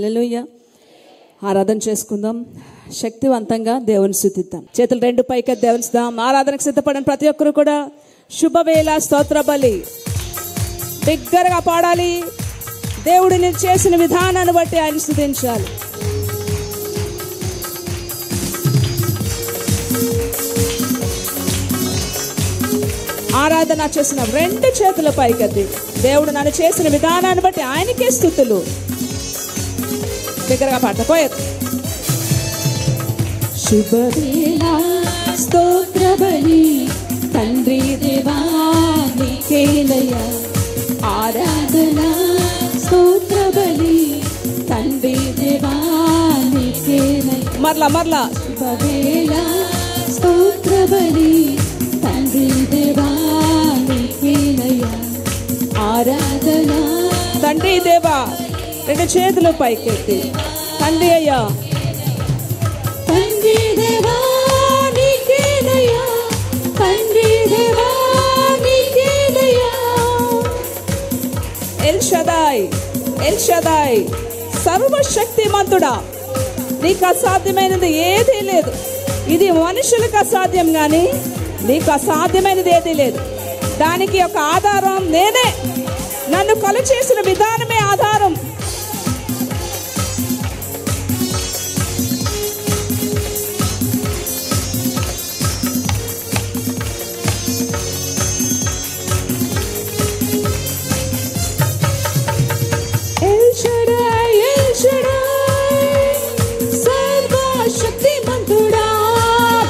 హల్లెలూయా. ఆరాధన చేసుకుందాం, శక్తివంతంగా దేవుని స్తుతిద్దాం. చేతులు రెండు పైకి దేవునిస్తాం. ఆరాధనకు సిద్ధపడిన ప్రతి ఒక్కరు కూడా శుభవేళ స్తోత్ర బలి బిగ్గరగా పాడాలి. దేవుడిని చేసిన విధానాన్ని బట్టి ఆయన స్తుతించాలి. ఆరాధన చేసిన రెండు చేతుల పైకెత్తి దేవుడు నన్ను చేసిన విధానాన్ని బట్టి ఆయనకే స్తుతులు. దగ్గరగా పాడపోయారు. శుభవేళ స్తోత్ర బలి తండ్రి దేవా నీకేలయ. ఆరాధన స్తోత్ర బలి తండ్రి దేవా నీకేలయ. మరలా శుభవేళ స్తోత్ర బలి తండ్రి దేవా నీకేలయ. ఆరాధన తండ్రి దేవా రెండు చేతులు పైకెత్తి తండ్రి అయ్యా. తండ్రి దేవా నీకేలయ. తండ్రి దేవా నీకేలయ. ఎల్ షదాయ్ ఎల్ షదాయ్ సర్వశక్తిమంతుడా, నీకు అసాధ్యమైనది ఏదీ లేదు. ఇది మనుషులకు అసాధ్యం కానీ నీకు అసాధ్యమైనది ఏదీ లేదు. దానికి ఒక ఆధారం నేనే. నన్ను కలు చేసిన విధానమే ఆధారం. ఎల్ షడాయ్ ఎల్ షడాయ్ సర్వశక్తిమంతుడా.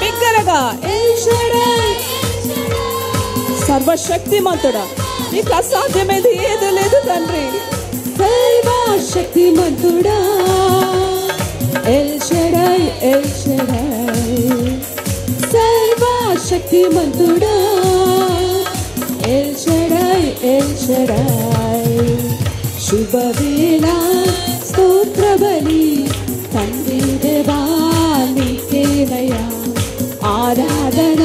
బిగ్గరగా ఎల్ షడాయ్ సర్వశక్తిమంతుడా, నీకు అసాధ్యమైనది ఏదీ లేదు తండ్రి. సర్వశక్తిమంతుడా. ఎల్ షడాయ్ ఎల్ షడాయ్ సర్వశక్తిమంతుడా. El Shaddai El Shaddai. శుభవేళ స్తోత్ర బలి తండ్రి దేవా నీకేలయ. ఆరాధన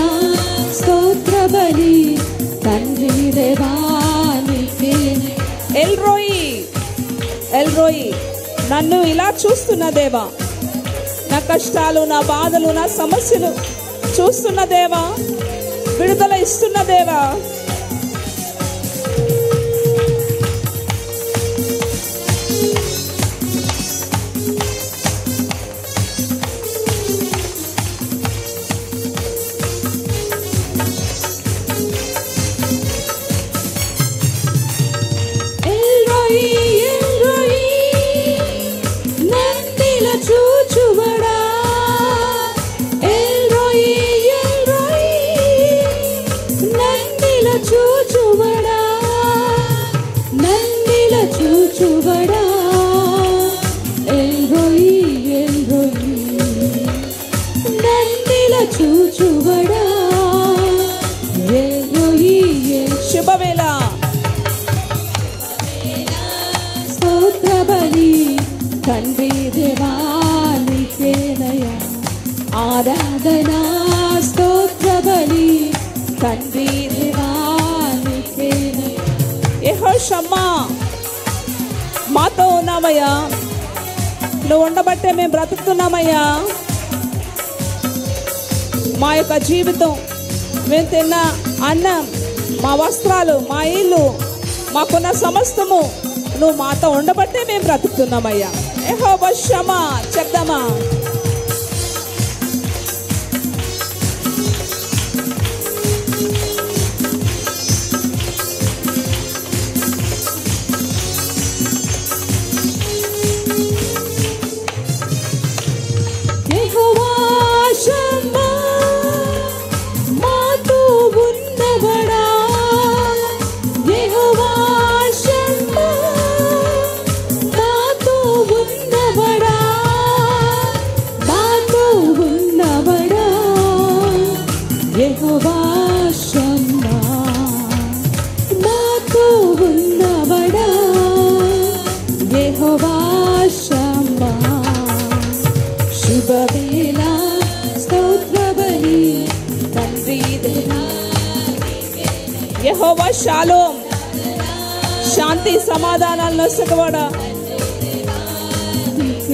స్తోత్ర బలి తండ్రి దేవా నీకేలయ. ఎల్ రోయి ఎల్ రోయి, నన్ను ఇలా చూస్తున్న దేవా, నా కష్టాలు, నా బాధలు, నా సమస్యలు చూస్తున్న దేవా, విడుదల ఇస్తున్న దేవా. చూచువడా. ఎల్ రోయి ఎల్ రోయి నందిల చూచువడా. నందిల చూచువడా. ఎల్ రోయి ఎల్ రోయి నందిల చూచువడా. ఎల్ రోయి ఎల్ శుభవేళ స్తోత్ర బలి తండ్రి దేవా నీకేలయ. ఆరాధన స్తోత్ర బలి తండ్రి దేవా నీకేలయ. యెహోషమ్మా, మాతో ఉన్నామయ్యా, నువ్వు ఉండబట్టే మేము బ్రతుకుతున్నామయ్యా. మా యొక్క జీవితం, మేము తిన్న అన్నం, మా వస్త్రాలు, మా ఇల్లు, మాకున్న సమస్తము నువ్వు మాతో ఉండబట్టే మేము బ్రతుకుతున్నామయ్యా. యెహోవా షమ్మా చెప్దామా? యెహోవా షమ్మా మాతో ఉన్నవడా. యెహోవా షమ్మా మాతో ఉన్నవడా. మాతో ఉన్నవడా. యెహోవా షమ్మా మాతో ఉన్నవడా. యెహోవా షమ్మా. శుభవేళ స్తోత్ర బలి తండ్రి దేవా. యెహోవా షాలోమ్, శాంతి సమాధానాలను నొసగవాడా.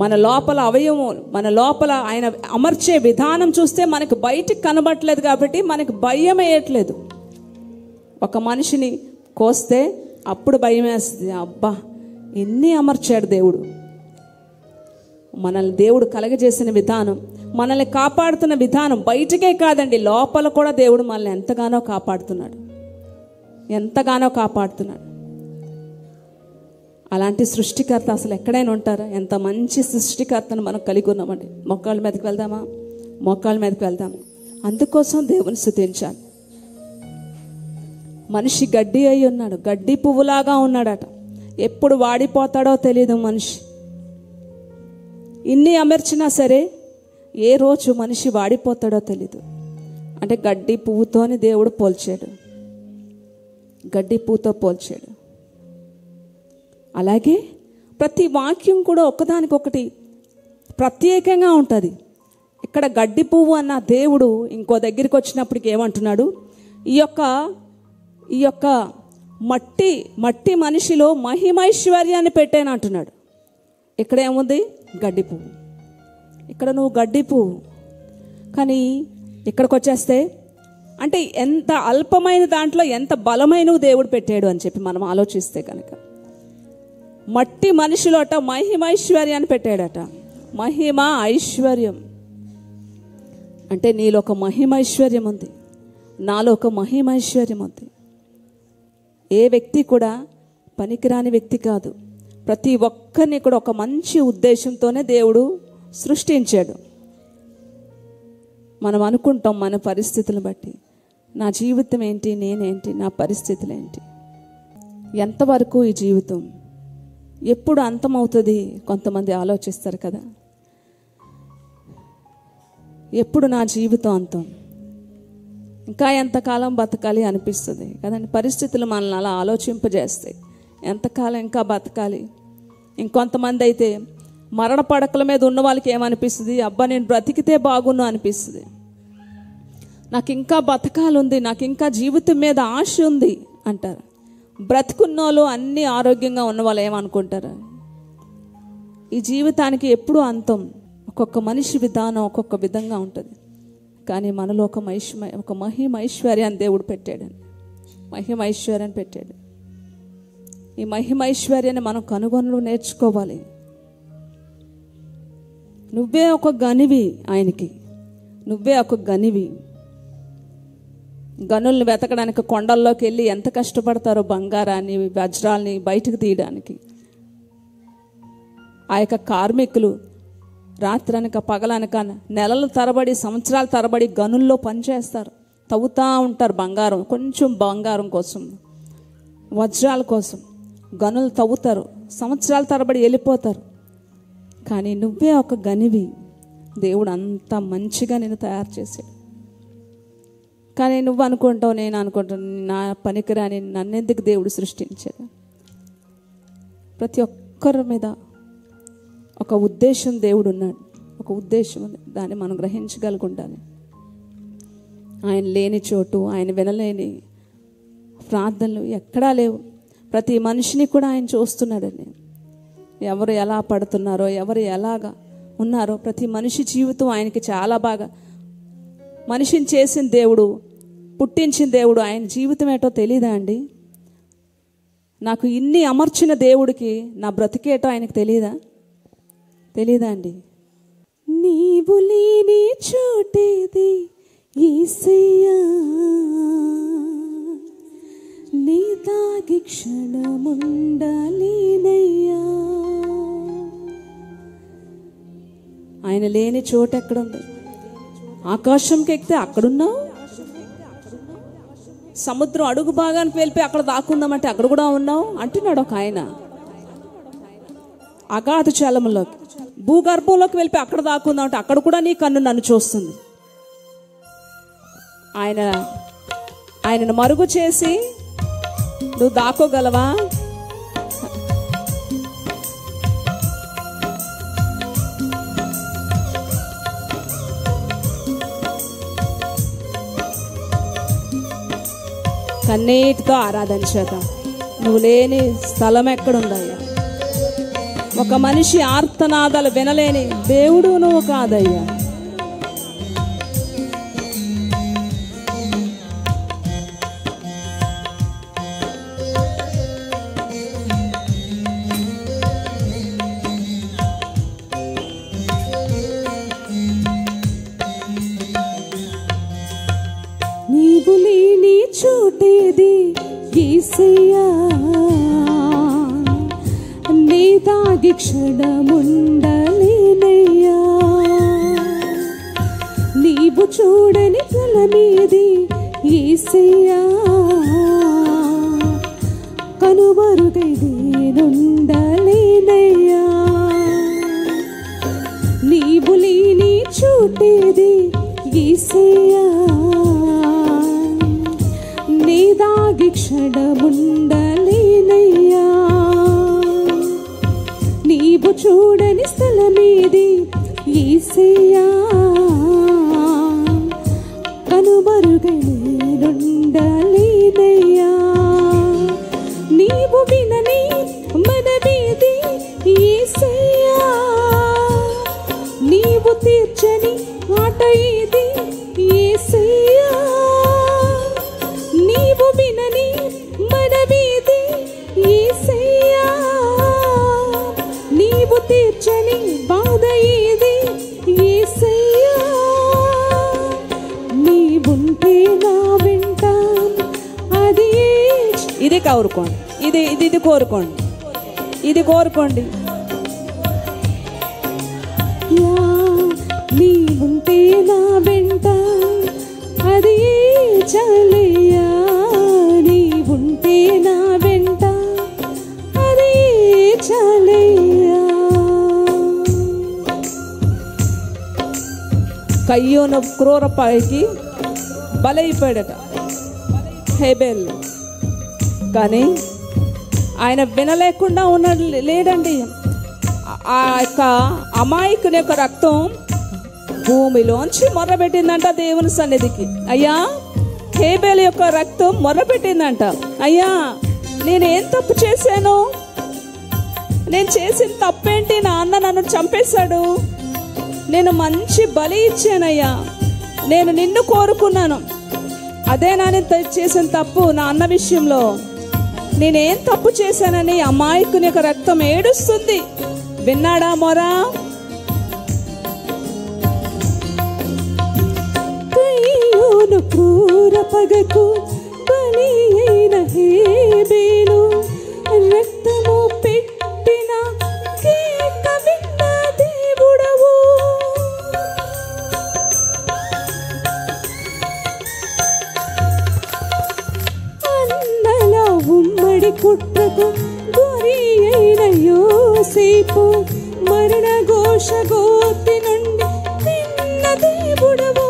మన లోపల అవయవం, మన లోపల ఆయన అమర్చే విధానం చూస్తే మనకు బయటికి కనబడట్లేదు కాబట్టి మనకు భయం వేయట్లేదు. ఒక మనిషిని కోస్తే అప్పుడు భయం వేస్తుంది, అబ్బా ఎన్ని అమర్చాడు దేవుడు. మనల్ని దేవుడు కలగజేసిన విధానం, మనల్ని కాపాడుతున్న విధానం బయటకే కాదండి, లోపల కూడా దేవుడు మనల్ని ఎంతగానో కాపాడుతున్నాడు, ఎంతగానో కాపాడుతున్నాడు. అలాంటి సృష్టికర్త అసలు ఎక్కడైనా ఉంటారా? ఎంత మంచి సృష్టికర్తను మనం కలిగి ఉన్నామండి. మోకాళ్ళ మీదకి వెళ్దామా? మోకాళ్ళ మీదకి వెళ్దాము. అందుకోసం దేవుని స్తుతించాలి. మనిషి గడ్డి అయి ఉన్నాడు, గడ్డి పువ్వులాగా ఉన్నాడట. ఎప్పుడు వాడిపోతాడో తెలియదు మనిషి. ఇన్ని అమర్చినా సరే ఏ రోజు మనిషి వాడిపోతాడో తెలీదు. అంటే గడ్డి పువ్వుతోని దేవుడు పోల్చాడు, గడ్డి పువ్వుతో పోల్చాడు. అలాగే ప్రతి వాక్యం కూడా ఒకదానికొకటి ప్రత్యేకంగా ఉంటుంది. ఇక్కడ గడ్డి పువ్వు అన్న దేవుడు ఇంకో దగ్గరికి వచ్చినప్పటికి ఏమంటున్నాడు, ఈ యొక్క మట్టి మనిషిలో మహిమైశ్వర్యాన్ని పెట్టాను అంటున్నాడు. ఇక్కడ ఏముంది? గడ్డి పువ్వు. ఇక్కడ నువ్వు గడ్డి పువ్వు, కానీ ఇక్కడికి వచ్చేస్తే అంటే ఎంత అల్పమైన దాంట్లో ఎంత బలమైన దేవుడు పెట్టాడు అని చెప్పి మనం ఆలోచిస్తే కనుక, మట్టి మనిషిలోట మహిమైశ్వర్యాన్ని పెట్టాడట. మహిమ ఐశ్వర్యం అంటే నీలో ఒక మహిమైశ్వర్యం ఉంది, నాలో ఒక మహిమైశ్వర్యం ఉంది. ఏ వ్యక్తి కూడా పనికిరాని వ్యక్తి కాదు. ప్రతి ఒక్కరిని కూడా ఒక మంచి ఉద్దేశంతోనే దేవుడు సృష్టించాడు. మనం అనుకుంటాం మన పరిస్థితులను బట్టి, నా జీవితం ఏంటి, నేనేంటి, నా పరిస్థితులు ఏంటి, ఎంతవరకు ఈ జీవితం, ఎప్పుడు అంతమవుతుంది కొంతమంది ఆలోచిస్తారు కదా. ఎప్పుడు నా జీవితం అంతం, ఇంకా ఎంతకాలం బతకాలి అనిపిస్తుంది కదండి. పరిస్థితులు మనల్ని అలా ఆలోచింపజేస్తాయి. ఎంతకాలం ఇంకా బతకాలి. ఇంకొంతమంది అయితే మరణ పడకల మీద ఉన్న వాళ్ళకి ఏమనిపిస్తుంది, అబ్బా నేను బ్రతికితే బాగున్నా అనిపిస్తుంది, నాకు ఇంకా బతకాలుంది, నాకు ఇంకా జీవితం మీద ఆశ ఉంది అంటారు. బ్రతుకున్న వాళ్ళు అన్నీ ఆరోగ్యంగా ఉన్న వాళ్ళు ఏమనుకుంటారు, ఈ జీవితానికి ఎప్పుడూ అంతం. ఒక్కొక్క మనిషి విధానం ఒక్కొక్క విధంగా ఉంటుంది. కానీ మనలో ఒక మహిమైశ్వర్యాన్ని దేవుడు పెట్టాడని, మహిమైశ్వర్యాన్ని పెట్టాడు. ఈ మహిమైశ్వర్యాన్ని మనం కనుగొనలు నేర్చుకోవాలి. నువ్వే ఒక గనివి ఆయనకి, నువ్వే ఒక గనివి. గనుల్ని వెతకడానికి కొండల్లోకి వెళ్ళి ఎంత కష్టపడతారో బంగారాన్ని వజ్రాల్ని బయటకు తీయడానికి. ఆ యొక్క కార్మికులు రాత్రనక పగలనక నెలల తరబడి సంవత్సరాల తరబడి గనుల్లో పనిచేస్తారు, తవ్వుతూ ఉంటారు బంగారం, కొంచెం బంగారం కోసం, వజ్రాల కోసం గనులు తవ్వుతారు, సంవత్సరాల తరబడి వెళ్ళిపోతారు. కానీ నువ్వే ఒక గనివి, దేవుడు అంత మంచిగా నేను తయారు చేశాడు. కానీ నువ్వు అనుకుంటావు, నేను అనుకుంటాను, నా పనికిరాని నన్నెందుకు దేవుడు సృష్టించాడు. ప్రతి ఒక్కరి మీద ఒక ఉద్దేశం దేవుడు ఉన్నాడు, ఒక ఉద్దేశం ఉంది, దాన్ని మనం గ్రహించగలుగుండాలి. ఆయన లేని చోటు, ఆయన వినలేని ప్రార్థనలు ఎక్కడా లేవు. ప్రతి మనిషిని కూడా ఆయన చూస్తున్నాడండి. ఎవరు ఎలా పడుతున్నారో, ఎవరు ఎలాగా ఉన్నారో, ప్రతి మనిషి జీవితం ఆయనకి చాలా బాగా. మనిషిని చేసిన దేవుడు, పుట్టించిన దేవుడు, ఆయన జీవితం ఏంటో తెలీదా అండి? నాకు ఇన్ని అమర్చిన దేవుడికి నా బ్రతికేటో ఆయనకు తెలీదా? తెలీదా అండి? నీవు లేని చోటేది యేసయ్యా, నీ తాగి క్షణముండాలినయ్యా. ఆయన లేని చోటు ఎక్కడుంది? ఆకాశంకి ఎక్కితే అక్కడున్నావు, సముద్రం అడుగు భాగానికి వెళ్ళిపోయి అక్కడ దాక్కుందామంటే అక్కడ కూడా ఉన్నావు అంటున్నాడు ఒక ఆయన. అగాధ జలములోకి, భూగర్భంలోకి వెళ్ళిపోయి అక్కడ దాక్కుందామంటే అక్కడ కూడా నీ కన్ను నన్ను చూస్తుంది. ఆయనను మరుగు చేసి నువ్వు దాక్కోగలవా? కన్నీటితో ఆరాధన చేద్దాం. నువ్వు లేని స్థలం ఎక్కడుందయ్యా? ఒక మనిషి ఆర్తనాదాలు వినలేని దేవుడు నువ్వు కాదయ్యా. నీవు లేని చోటేది యేసయ్యా, నీ దాగి క్షణముండలేనయ్యా. నీవు చూడని ఫలమేది యేసయ్యా, కనుమరుగై నేనుండలేనయ్యా. నీవు లేని చోటేది యేసయ్యా, నీ దాగి క్షణముండలేనయ్యా. నీవు చూడని స్థలమేది యేసయ్యా, కనుమరుగై నేనుండలేనయ్యా. నీవు వినని మనవేది యేసయ్యా, నీవు తీర్చని ఆట ఏది యేసయ్యా. నీవు వినని మనవేది యేసయ్యా, నీవు తీర్చని బాధ ఏది యేసయ్యా. నీవుంటే నా వెంట అది ఇది కోరుకోండి, ఇది కోరుకోండి, ఇది కోరుకోండి. నీవుంటే నా వెంట అది చాలయ్యా. నీవుంటే నా వెంట అది చాలయ్యా. కయ్యోను క్రూరపాయికి బలైపోయాడట హేబెల్, కానీ ఆయన వినలేకుండా ఉన్నాడు లేడండి. ఆ యొక్క అమాయకుని యొక్క రక్తం భూమిలోంచి మొర్రపెట్టిందంట దేవుని సన్నిధికి. అయ్యా, హేబెల్ యొక్క రక్తం మొర్రపెట్టిందంట, అయ్యా నేనేం తప్పు చేశాను, నేను చేసిన తప్పేంటి, నా అన్న నన్ను చంపేశాడు, నేను మంచి బలి ఇచ్చానయ్యా, నేను నిన్ను కోరుకున్నాను, అదే నేను చేసిన తప్పు, నా అన్న విషయంలో నేనేం తప్పు చేశానని అమాయకుని యొక్క రక్తం ఏడుస్తుంది. విన్నాడా మొరా? కయ్యోను క్రూర పగకు బలి అయిన హేబెలు, రక్తము పెట్టిన కేక విన్న దేవుడవు. అన్నల ఉమ్మడి కుట్రకు గురి అయిన యోసేపు, మరణ ఘోష గోతి నుండి నిన్న దేవుడవు.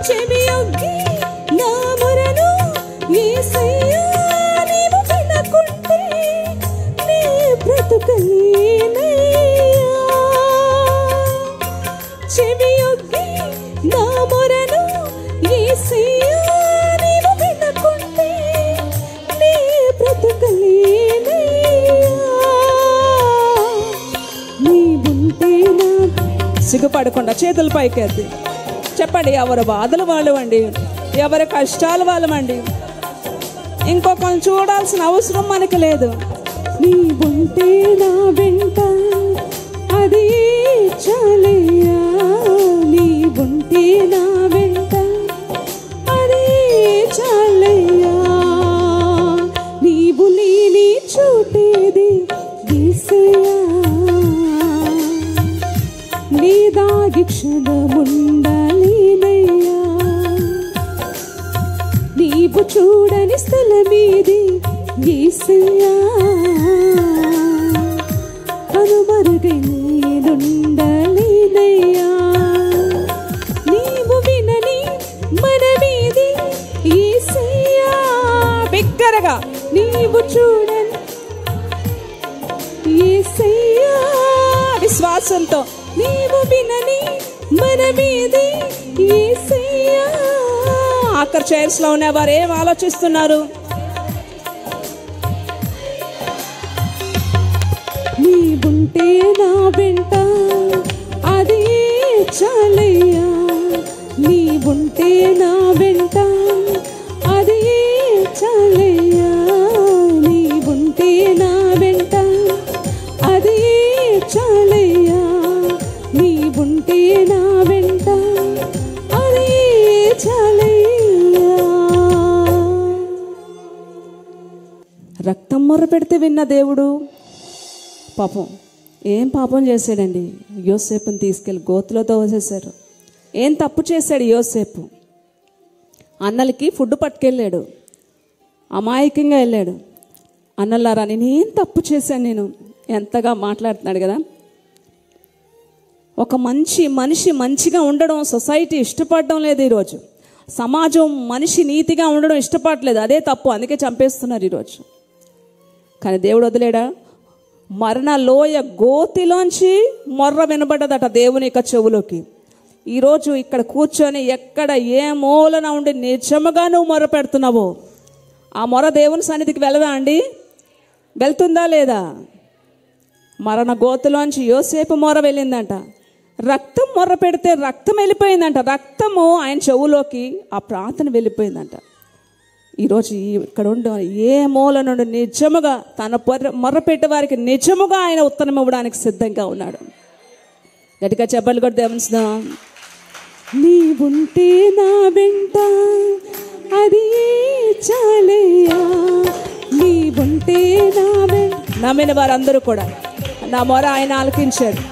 చెవియొగ్గి నా మొరను యేసయ్యా, నీవు వినకుంటే నీ బ్రతుకలేనయ్యా. చెవియొగ్గి నా మొరను యేసయ్యా, నీవు వినకుంటే నీ బ్రతుకలేనయ్యా. నీవుంటే నా సిగ్గుపడకుండా చేతుల పైకెత్తి చెప్పండి, ఎవరి బాధలు వాళ్ళు అండి, ఎవరి కష్టాలు వాళ్ళమండి, ఇంకొకరిని చూడాల్సిన అవసరం మనకి లేదు. నీవుంటే నా వెంట అది చాలయ్యా. నీవుంటే నా వెంట అది చాలయ్యా. నీవు లేని చోటేది యేసయ్యా, నీ దాగి క్షణముండలేనయ్యా. నీవు చూడని స్థలమేది యేసయ్యా, కనుమరుగై నేనుండలేనయ్యా. నీవు వినని మనవేది యేసయ్యా, బిగ్గరగా నీవు చూడని యేసయ్యా. విశ్వాసంతో నీవు వినని మనవేది యేసయ్యా. ఆఖరి చైర్స్ లో ఉన్న వారు ఏం ఆలోచిస్తున్నారు? నీవు ఉంటే నా వెంట అది చాలయ్యా, నీ ఉంటే నా వెంట అది చాలయ్యా, నీ ఉంటే నా వెంట అది చాలయ్యా, నీ ఉంటే నా వెంట అది చాలయ్యా. రక్తం మొర్ర పెడితే విన్న దేవుడు పాపం ఏం పాపం చేశాడండి? యోసేపుని తీసుకెళ్ళి గోతులో తోసేశారు. ఏం తప్పు చేశాడు యోసేపు? అన్నలకి ఫుడ్ పట్టుకెళ్ళాడు, అమాయకంగా వెళ్ళాడు. అన్నలారా నేనేం తప్పు చేశాను? నేను ఎంతగా మాట్లాడుతున్నాడు కదా. ఒక మనిషి మంచిగా ఉండడం సొసైటీ ఇష్టపడడం లేదు ఈరోజు. సమాజం మనిషి నీతిగా ఉండడం ఇష్టపడలేదు, అదే తప్పు, అందుకే చంపేస్తున్నారు ఈరోజు. కానీ దేవుడు వదిలేడా? మరణ లోయ గోతిలోంచి మొర్ర వినబడ్డదట దేవుని యొక్క చెవులోకి. ఈరోజు ఇక్కడ కూర్చొని ఎక్కడ ఏ మూలన ఉండి నిజముగా నువ్వు మొర్ర పెడుతున్నావో ఆ మొర్ర దేవుని సన్నిధికి వెళ్ళదా అండి? వెళ్తుందా లేదా? మరణ గోతులోంచి యోసేపు మొర్ర వెళ్ళిందంట. రక్తం మొర్ర పెడితే రక్తం వెళ్ళిపోయిందంట. రక్తము ఆయన చెవులోకి ఆ ప్రార్థన వెళ్ళిపోయిందంట. ఈరోజు ఇక్కడ ఉండే ఏ మూల నుండి నిజముగా తన మొర్ర పెట్టే వారికి నిజముగా ఆయన ఉత్తరం ఇవ్వడానికి సిద్ధంగా ఉన్నాడు. గట్టిగా చెప్పలు కూడా దేవనిస్తాం. నీ ఉంటే నా వెంట అది చాలయ్యా, నీ ఉంటే నా వెంట. నమ్మిన వారందరూ కూడా నా మొర ఆయన ఆలకించాడు,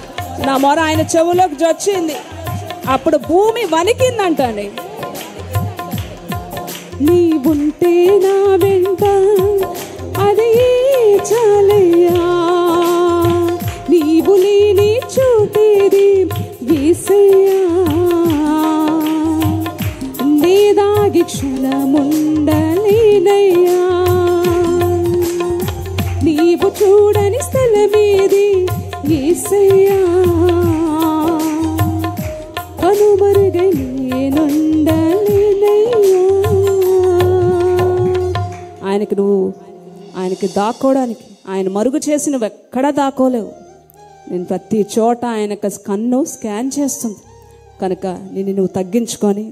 నా మొర ఆయన చెవులోకి వచ్చింది. అప్పుడు భూమి వణికిందంట అండి. నీ ఉంటే నా వెంట అది చాలయ్యా, నీవు లేని చోటేది యేసయ్యా, నీ దాగి క్షణముండలేనయ్యా, నీవు చూడని స్థలమేది యేసయ్యా, కనుమరుగై నేనుండలేనయ్యా. ఆయనకి దాక్కోవడానికి, ఆయన మరుగు చేసి నువ్వు ఎక్కడా దాక్కోలేవు. నేను ప్రతి చోట ఆయన కన్ను స్కాన్ చేస్తుంది కనుక నువ్వు తగ్గించుకొని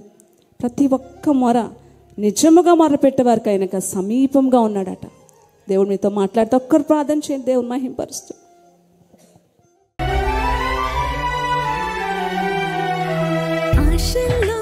ప్రతి ఒక్క మొర నిజముగా మొరపెట్టే వారికి ఆయన సమీపంగా ఉన్నాడట. దేవుడు మీతో మాట్లాడితే ఒక్కరు ప్రార్థన చేయండి, దేవుని మహింపరుస్తూ. ఆశల్లో